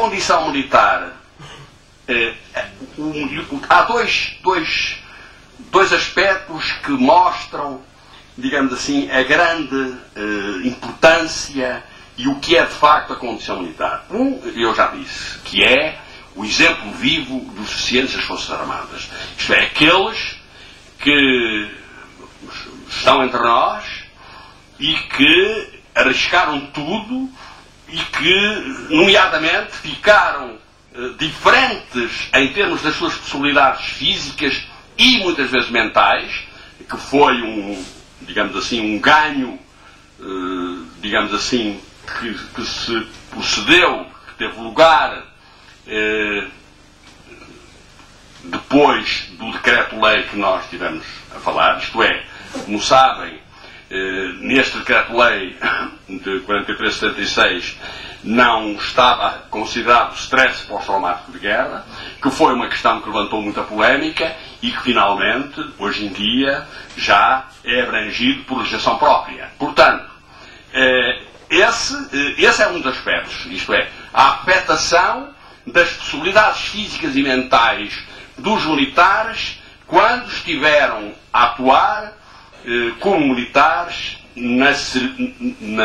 condição militar, há dois aspectos que mostram, digamos assim, a grande importância e o que é de facto a condição militar. Eu já disse, que é o exemplo vivo dos eficientes das Forças Armadas. Isto é, aqueles que estão entre nós e que arriscaram tudo e que, nomeadamente, ficaram diferentes em termos das suas possibilidades físicas e muitas vezes mentais, que foi digamos assim, um ganho, digamos assim, que se procedeu, que teve lugar depois do decreto-lei que nós tivemos a falar. Isto é, como sabem, neste decreto-lei de 43/76 não estava considerado stress pós-traumático de guerra, que foi uma questão que levantou muita polémica e que finalmente, hoje em dia, já é abrangido por legislação própria. Portanto, esse é um dos aspectos, isto é, a afetação das possibilidades físicas e mentais dos militares quando estiveram a atuar como militares na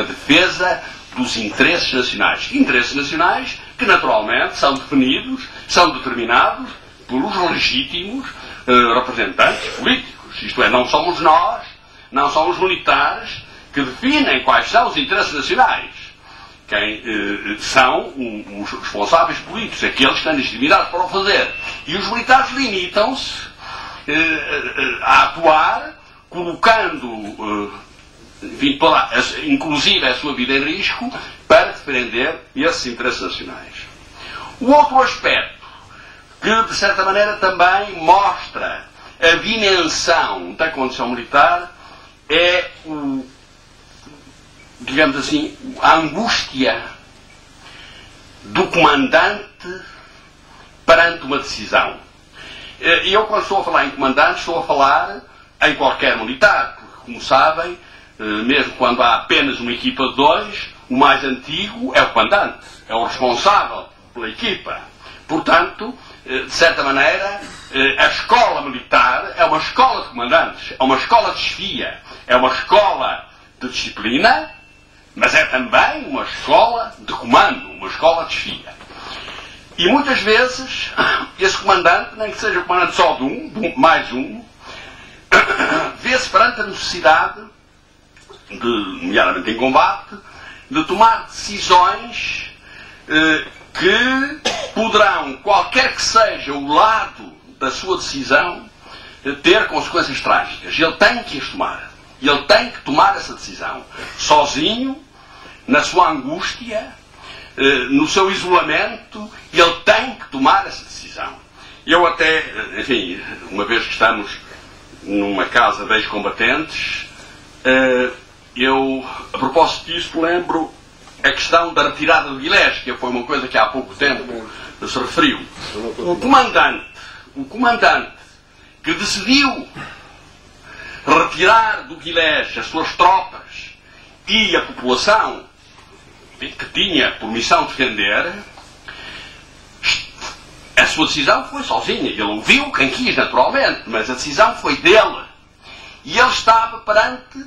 defesa dos interesses nacionais. Interesses nacionais que, naturalmente, são definidos, são determinados pelos legítimos representantes políticos. Isto é, não somos nós, não são os militares que definem quais são os interesses nacionais. Quem são os responsáveis políticos, aqueles que têm legitimidade para o fazer. E os militares limitam-se a atuar colocando, enfim, inclusive a sua vida em risco, para defender esses interesses nacionais. O outro aspecto, que de certa maneira também mostra a dimensão da condição militar, é digamos assim, a angústia do comandante perante uma decisão. E eu, quando estou a falar em comandante, estou a falar em qualquer militar, porque, como sabem, mesmo quando há apenas uma equipa de dois, o mais antigo é o comandante, é o responsável pela equipa. Portanto, de certa maneira, a escola militar é uma escola de comandantes, é uma escola de chefia, é uma escola de disciplina, mas é também uma escola de comando, uma escola de chefia. E muitas vezes, esse comandante, nem que seja o comandante só de mais um, vê-se perante a necessidade, nomeadamente em combate, de tomar decisões que poderão, qualquer que seja o lado da sua decisão, ter consequências trágicas. Ele tem que as tomar. Ele tem que tomar essa decisão. Sozinho, na sua angústia, no seu isolamento, ele tem que tomar essa decisão. Eu até, enfim, uma vez que estamos numa casa de ex-combatentes, eu, a propósito disso, lembro a questão da retirada de Guilés, que foi uma coisa que há pouco tempo se referiu. O comandante que decidiu retirar do Guilés as suas tropas e a população que tinha por missão defender, a sua decisão foi sozinha. Ele ouviu quem quis, naturalmente, mas a decisão foi dele. E ele estava perante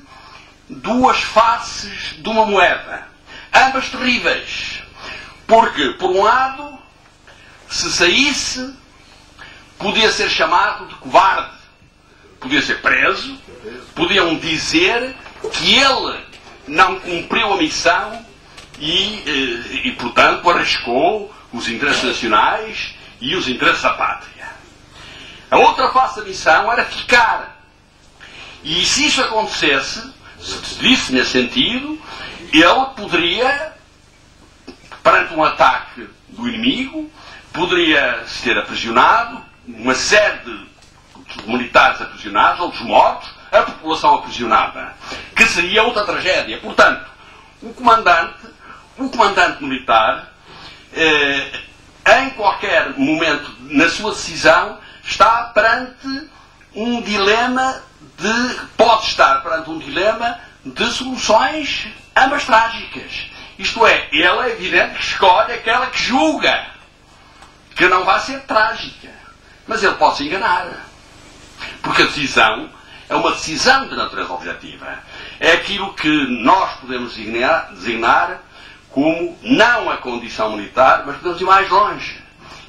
duas faces de uma moeda, ambas terríveis. Porque, por um lado, se saísse, podia ser chamado de covarde, podia ser preso, podiam dizer que ele não cumpriu a missão e portanto, arriscou os interesses nacionais e os interesses da pátria. A outra face da missão era ficar. E se isso acontecesse, se decidisse nesse sentido, ele poderia, perante um ataque do inimigo, poderia ser aprisionado, uma série de militares aprisionados, outros mortos, a população aprisionada, que seria outra tragédia. Portanto, o comandante militar, em qualquer momento na sua decisão, está perante um dilema pode estar perante um dilema de soluções ambas trágicas. Isto é, ele é evidente que escolhe aquela que julga que não vai ser trágica. Mas ele pode se enganar. Porque a decisão é uma decisão de natureza objetiva. É aquilo que nós podemos designar como não a condição militar, mas podemos ir mais longe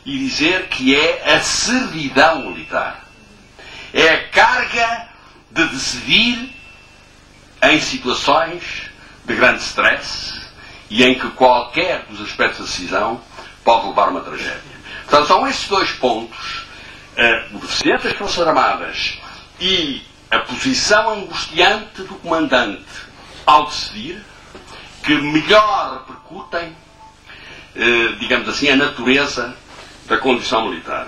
e dizer que é a servidão militar. É a carga de decidir em situações de grande stress e em que qualquer dos aspectos da decisão pode levar a uma tragédia. Portanto, são esses dois pontos, o deficiente das Forças Armadas e a posição angustiante do comandante ao decidir, que melhor repercutem, digamos assim, a natureza da condição militar.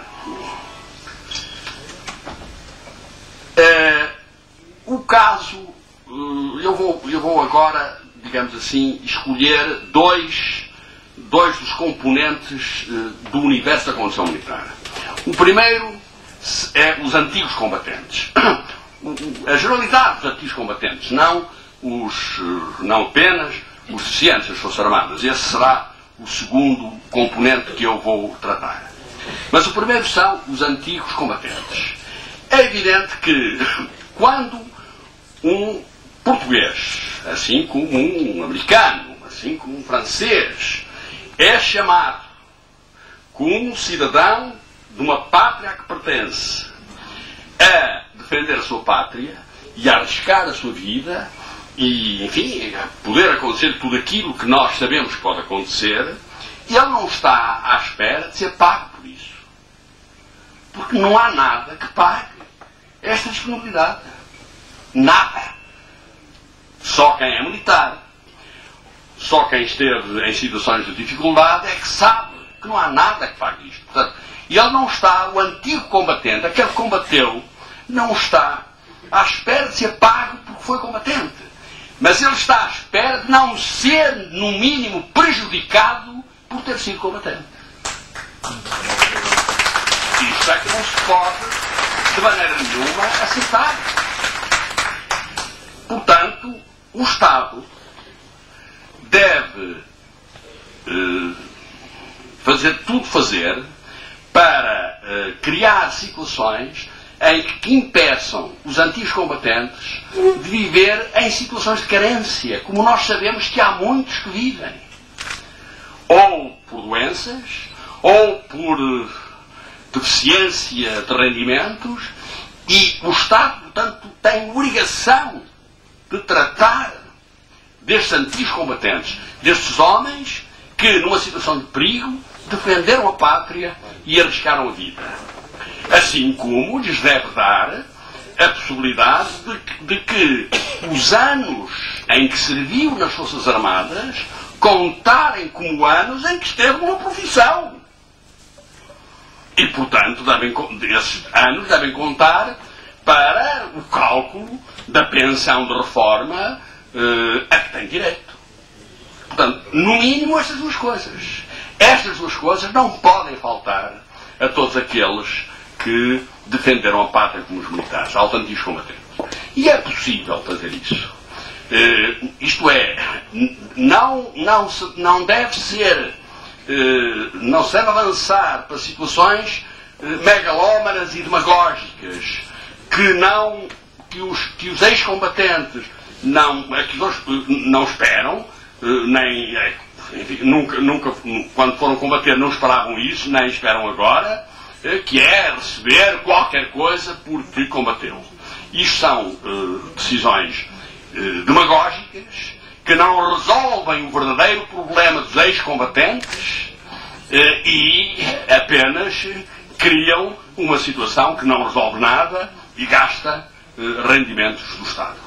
O caso, eu vou agora, digamos assim, escolher dois dos componentes do universo da condição militar. O primeiro é os antigos combatentes. A generalidade dos antigos combatentes, não apenas os deficientes das Forças Armadas. Esse será o segundo componente que eu vou tratar. Mas o primeiro são os antigos combatentes. É evidente que quando um português, assim como um americano, assim como um francês, é chamado como cidadão de uma pátria a que pertence a defender a sua pátria e a arriscar a sua vida e, enfim, a poder acontecer tudo aquilo que nós sabemos que pode acontecer, ele não está à espera de ser pago por isso. Porque não há nada que pague esta disponibilidade. Nada. Só quem é militar, só quem esteve em situações de dificuldade é que sabe que não há nada que pague isto. Portanto, ele não está, o antigo combatente, aquele que combateu, não está à espera de ser pago porque foi combatente. Mas ele está à espera de não ser, no mínimo, prejudicado por ter sido combatente. Isto é que não se pode, de maneira nenhuma, aceitar. Portanto, o Estado deve fazer para criar situações em que impeçam os antigos combatentes de viver em situações de carência, como nós sabemos que há muitos que vivem. Ou por doenças, ou por deficiência de rendimentos, e o Estado, portanto, tem obrigação de tratar destes antigos combatentes, destes homens que, numa situação de perigo, defenderam a pátria e arriscaram a vida. Assim como lhes deve dar a possibilidade de que os anos em que serviu nas Forças Armadas contarem como anos em que esteve numa profissão. E, portanto, esses anos devem contar para o cálculo da pensão de reforma a que tem direito. Portanto, no mínimo, estas duas coisas. Estas duas coisas não podem faltar a todos aqueles que defenderam a pátria como os militares, aos antigos combatentes. E é possível fazer isso. Isto é, não deve ser, não se deve avançar para situações megalómanas e demagógicas que os ex-combatentes não esperam, nem enfim, nunca, quando foram combater, não esperavam isso, nem esperam agora, que é receber qualquer coisa porque combateu. Isto são decisões demagógicas que não resolvem o verdadeiro problema dos ex-combatentes e apenas criam uma situação que não resolve nada e gasta rendimentos do Estado.